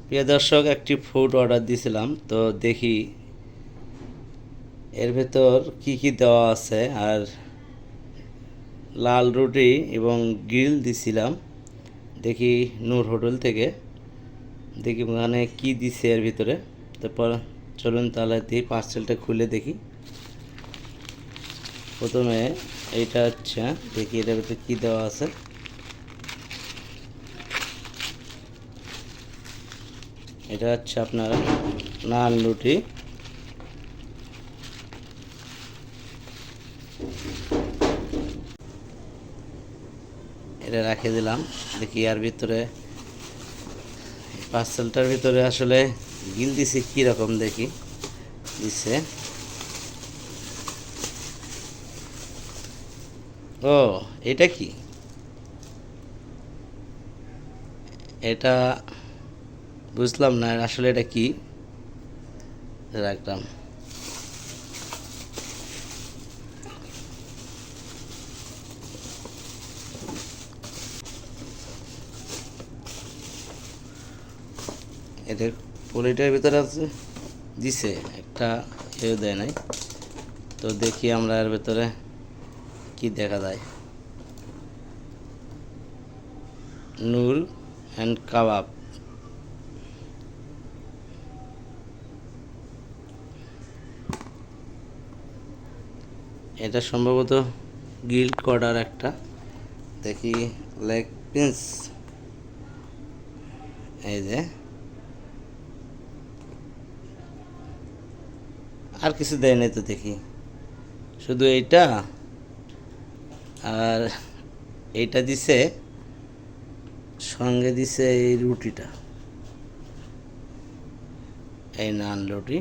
প্রিয় দর্শক, একটি ফুড অর্ডার দিয়েছিলাম, তো দেখি এর ভেতর কি কি দেওয়া আছে। আর লাল রুটি এবং গ্রিল দিছিলাম, দেখি নূর হোটেল থেকে। দেখি মানে কি দিছে এর ভিতরে। তারপর চলুন তাহলে দিই, পার্সেলটা খুলে দেখি। প্রথমে এইটা হচ্ছে, দেখি এটার ভিতরে কী দেওয়া আছে। এটা হচ্ছে আপনার নান রুটি, এটা রেখে দিলাম। দেখি এর ভিতরে পার্সেলটার ভিতরে আসলে গিল দিছে কীরকম, দেখি দিছে। ও, এটা কি? এটা বুঝলাম না আসলে এটা কি। রাখলাম। এদের পলিটার ভিতরে আছে, দিছে একটা, কেউ দেয় নাই। তো দেখি আমরা এর ভেতরে কি দেখা যায়। নূর অ্যান্ড কাবাব, এটা সম্ভবত গ্রিল করার একটা। দেখি লেগ পিস, এই যে। আর কিছু দেয় নাই তো, দেখি শুধু এইটা আর এইটা দিছে, সঙ্গে দিছে এই রুটিটা, এই নান রুটি।